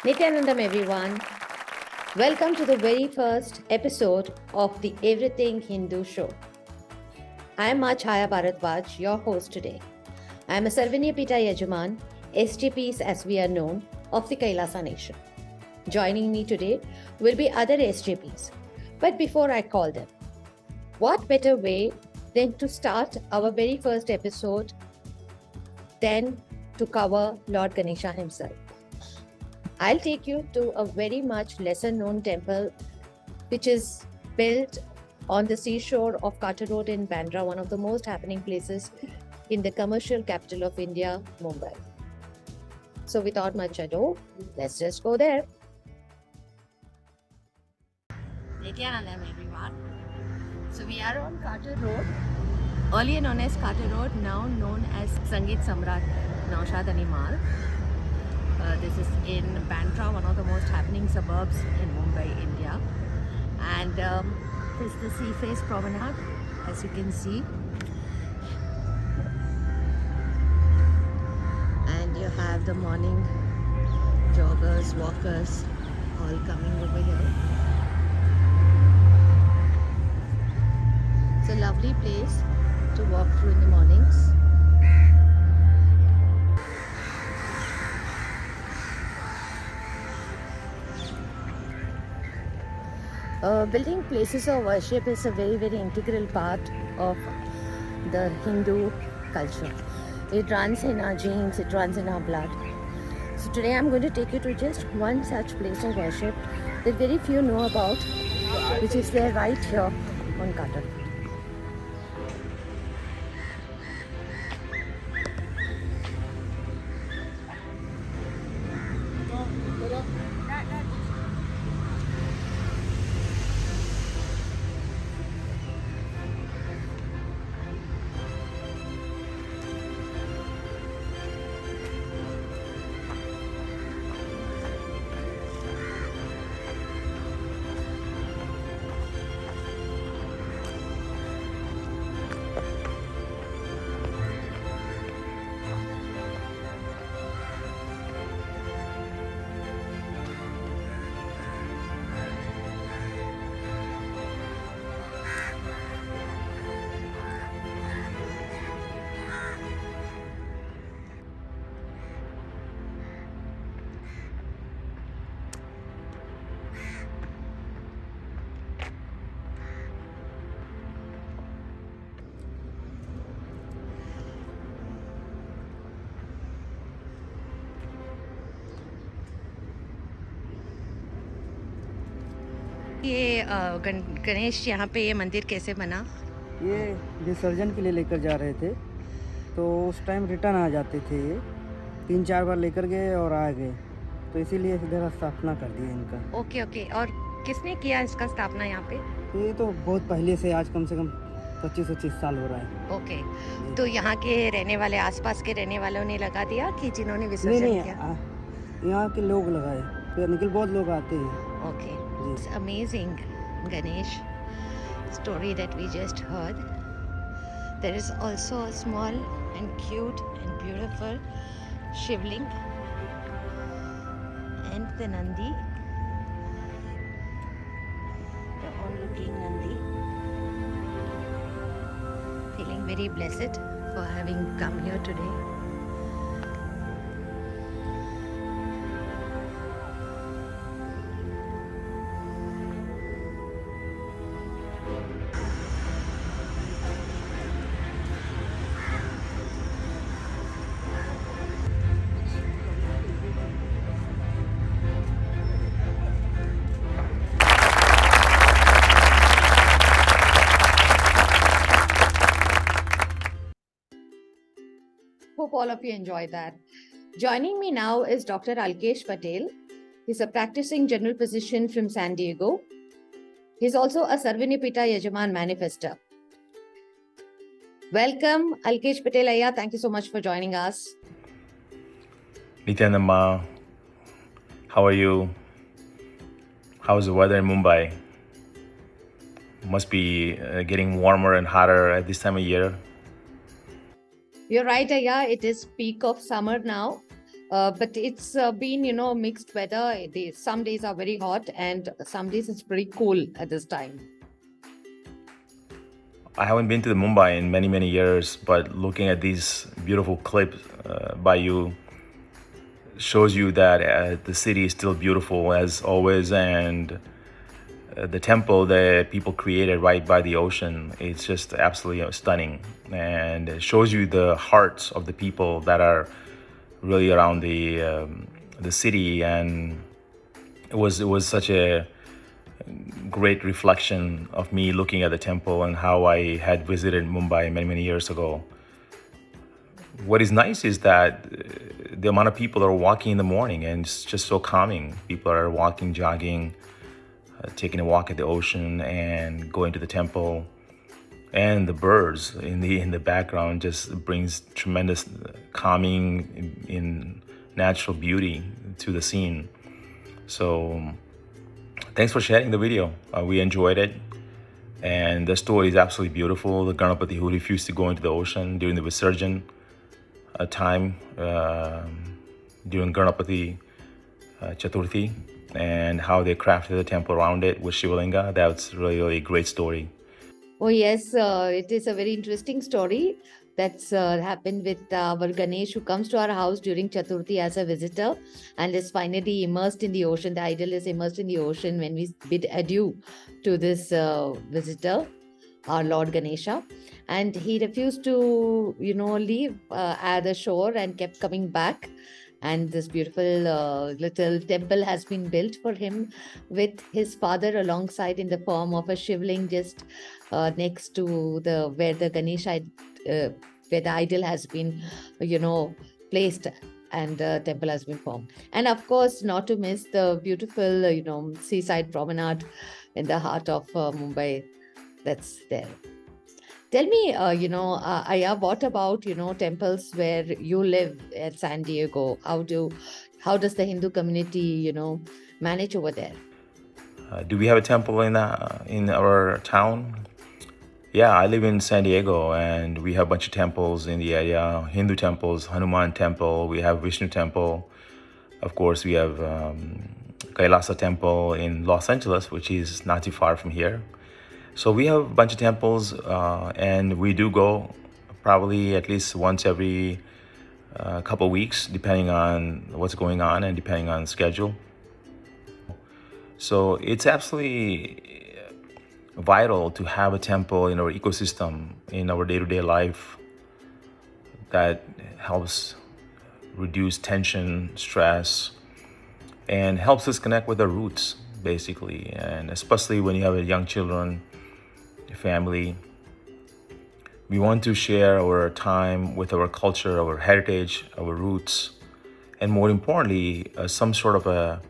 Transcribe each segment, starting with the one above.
Nithyananda, everyone. Welcome to the very first episode of the Everything Hindu show. I am Ma Chaaya Baradhwaaj, your host today. I am a Sarvajnapeetha Yajaman, SJPs as we are known, of the Kailasa Nation. Joining me today will be other SJPs. But before I call them, what better way than to start our very first episode than to cover Lord Ganesha himself? I'll take you to a very much lesser known temple which is built on the seashore of Carter Road in Bandra, one of the most happening places in the commercial capital of India, Mumbai. So without much ado, let's just go there. Nithyananda, everyone. So we are on Carter Road, earlier known as Carter Road, now known as Sangeet Samrat Naushad Ali Marg. This is in Bandra, one of the most happening suburbs in Mumbai, India. And this is the Sea Face Promenade, as you can see. And you have the morning joggers, walkers, all coming over here. It's a lovely place to walk through in the mornings. Building places of worship is a very, very integral part of the Hindu culture. It runs in our genes, it runs in our blood. So today I'm going to take you to just one such place of worship that very few know about, which is there right here on Carter. ये गणेश यहाँ पे ये मंदिर कैसे बना? ये विसर्जन के लिए लेकर जा रहे थे, तो उस टाइम रिटर्न आ जाते थे। ये 3-4 बार लेकर गए और आ गए, तो इसीलिए इधर स्थापना कर दी इनका। ओके। और किसने किया इसका स्थापना यहाँ पे? ये तो बहुत पहले से, आज कम से कम 25-25 साल हो रहा है। ओके, तो यहाँ के रहने वाले, आसपास के रहने वालों ने लगा दिया कि जिन्होंने विसर्जन किया? यहाँ के लोग लगाए, फिर निकल बहुत लोग आते हैं। Okay, it's amazing Ganesh story that we just heard. There is also a small and cute and beautiful Shivling and the Nandi, the on-looking Nandi. Feeling very blessed for having come here today. Hope all of you enjoy that. Joining me now is Dr. Alkesh Patel. He's a practicing general physician from San Diego. He's also a Sarvajnapeetha Yajaman manifester. Welcome, Alkesh Patel Ayya. Thank you so much for joining us. Nithyananda, how are you? How's the weather in Mumbai? Must be getting warmer and hotter at this time of year. You're right, Ayya. It is peak of summer now. But it's been, mixed weather. Some days are very hot and some days it's pretty cool at this time. I haven't been to the Mumbai in many, many years, but looking at these beautiful clips by you shows you that the city is still beautiful as always, and the temple that people created right by the ocean, it's just absolutely stunning, and it shows you the hearts of the people that are really around the city. And it was such a great reflection of me looking at the temple and how I had visited Mumbai many, many years ago. What is nice is that the amount of people are walking in the morning, and it's just so calming. People are walking, jogging, taking a walk at the ocean and going to the temple. And the birds in the background just brings tremendous calming in natural beauty to the scene. So thanks for sharing the video. We enjoyed it. And the story is absolutely beautiful. The Ganapati who refused to go into the ocean during the Visarjan time, during Ganapati Chaturthi, and how they crafted the temple around it with Shivalinga. That's really, really a great story. Oh, yes, it is a very interesting story that's happened with our Ganesh, who comes to our house during Chaturthi as a visitor and is finally immersed in the ocean. The idol is immersed in the ocean when we bid adieu to this visitor, our Lord Ganesha. And he refused to, leave at the shore and kept coming back. And this beautiful little temple has been built for him with his father alongside in the form of a shivling just next to where the Ganesha, where the idol has been, placed, and the temple has been formed. And of course, not to miss the beautiful, seaside promenade in the heart of Mumbai that's there. Tell me, Aya, what about, temples where you live at San Diego? How does the Hindu community, manage over there? Do we have a temple in our town? Yeah, I live in San Diego, and we have a bunch of temples in the area. Hindu temples, Hanuman temple. We have Vishnu temple. Of course, we have Kailasa temple in Los Angeles, which is not too far from here. So we have a bunch of temples, and we do go probably at least once every couple of weeks, depending on what's going on and depending on schedule. So it's absolutely vital to have a temple in our ecosystem, in our day-to-day life, that helps reduce tension, stress, and helps us connect with our roots, basically. And especially when you have young children, family, we want to share our time with our culture, our heritage, our roots, and more importantly, some sort of a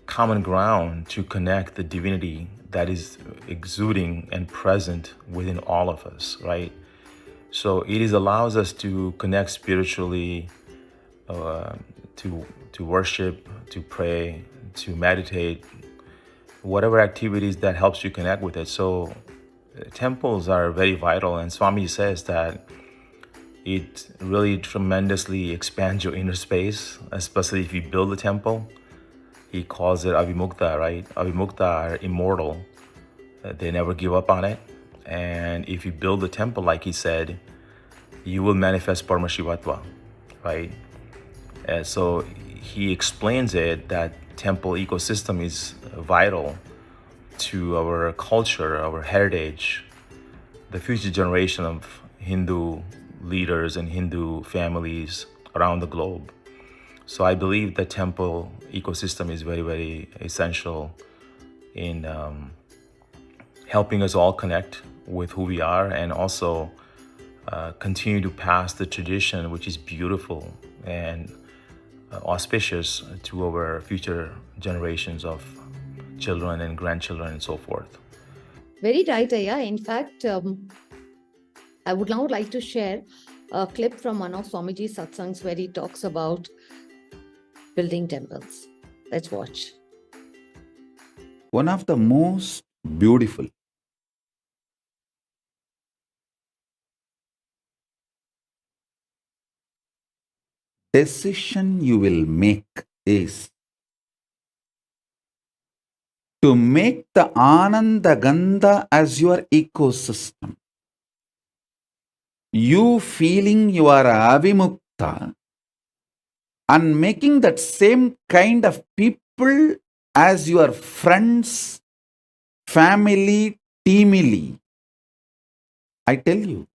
common ground to connect the divinity that is exuding and present within all of us, right? So it allows us to connect spiritually, to worship, to pray, to meditate, whatever activities that helps you connect with it. So temples are very vital, and Swami says that it really tremendously expands your inner space, especially if you build a temple. He calls it avimukta, right? Avimukta are immortal. They never give up on it. And if you build a temple, like he said, you will manifest Paramashivam, right? And so he explains it that temple ecosystem is vital to our culture, our heritage, the future generation of Hindu leaders and Hindu families around the globe. So I believe the temple ecosystem is very, very essential in helping us all connect with who we are, and also continue to pass the tradition, which is beautiful and auspicious to our future generations of children and grandchildren and so forth. Very right, Aya. In fact, I would now like to share a clip from one of Swamiji's Satsangs where he talks about building temples. Let's watch. One of the most beautiful decision you will make is to make the Ananda Gandha as your ecosystem. You feeling you are avimukta and making that same kind of people as your friends, family, teamily. I tell you,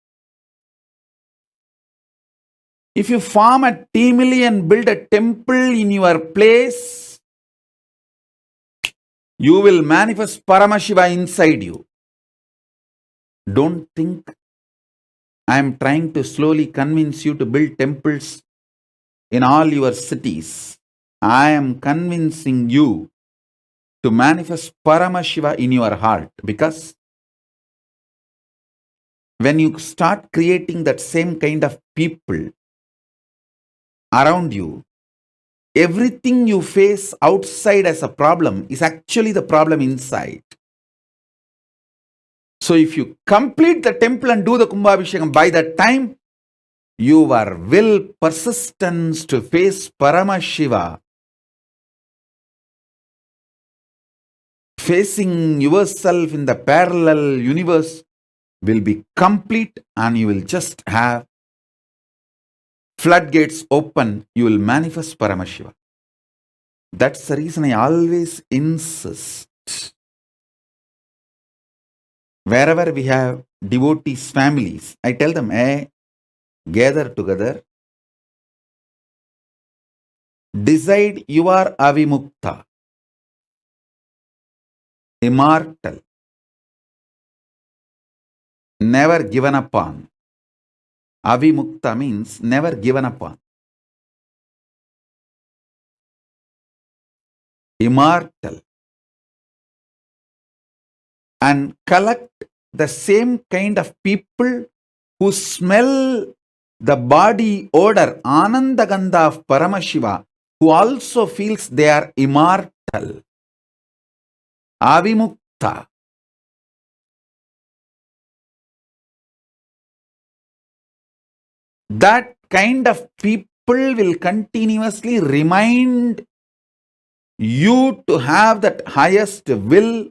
if you form a teamily and build a temple in your place, you will manifest Paramashiva inside you. Don't think I am trying to slowly convince you to build temples in all your cities. I am convincing you to manifest Paramashiva in your heart, because when you start creating that same kind of people around you, everything you face outside as a problem is actually the problem inside. So if you complete the temple and do the Kumbhabhishekam, by that time, your will, persistence to face Paramashiva, facing yourself in the parallel universe, will be complete, and you will just have floodgates open. You will manifest Paramashiva. That's the reason I always insist. Wherever we have devotees, families, I tell them, hey, gather together, decide you are avimukta, immortal, never given upon. Avimukta means never given upon. Immortal. And collect the same kind of people who smell the body odor, Ananda Gandha of Paramashiva, who also feels they are immortal. Avimukta. That kind of people will continuously remind you to have that highest will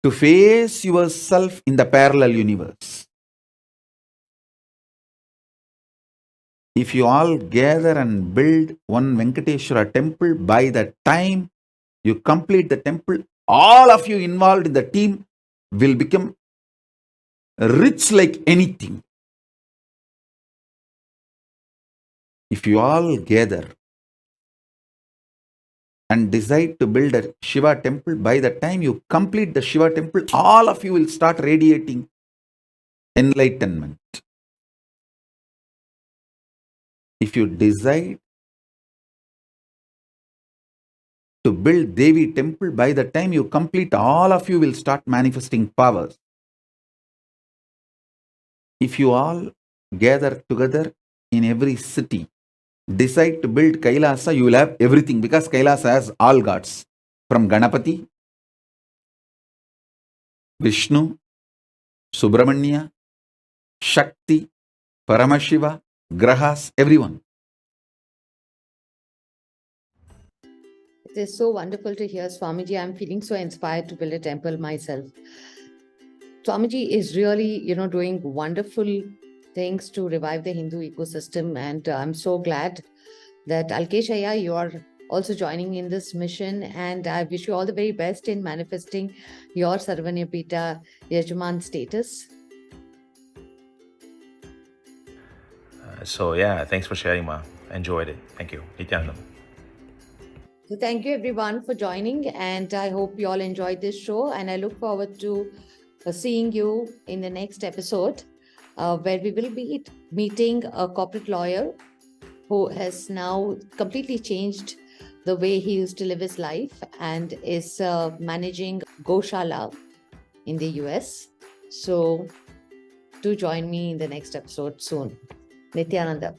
to face yourself in the parallel universe. If you all gather and build one Venkateshwara temple, by the time you complete the temple, all of you involved in the team will become rich like anything. If you all gather and decide to build a Shiva temple, by the time you complete the Shiva temple, all of you will start radiating enlightenment. If you decide to build Devi temple, by the time you complete, all of you will start manifesting powers. If you all gather together in every city, decide to build Kailasa, you will have everything, because Kailasa has all gods, from Ganapati, Vishnu, Subramanya, Shakti, Paramashiva, Grahas, everyone. It is so wonderful to hear, Swamiji. I'm feeling so inspired to build a temple myself. Swamiji is really, doing wonderful things to revive the Hindu ecosystem. And I'm so glad that Alkesh Ayya, you are also joining in this mission. And I wish you all the very best in manifesting your Sarvajnapeetha Yajaman status. So yeah, thanks for sharing, Ma. Enjoyed it. Thank you. Nithyananda. So thank you everyone for joining, and I hope you all enjoyed this show, and I look forward to seeing you in the next episode where we will be meeting a corporate lawyer who has now completely changed the way he used to live his life and is managing Goshala in the US. So do join me in the next episode soon. Nithyananda.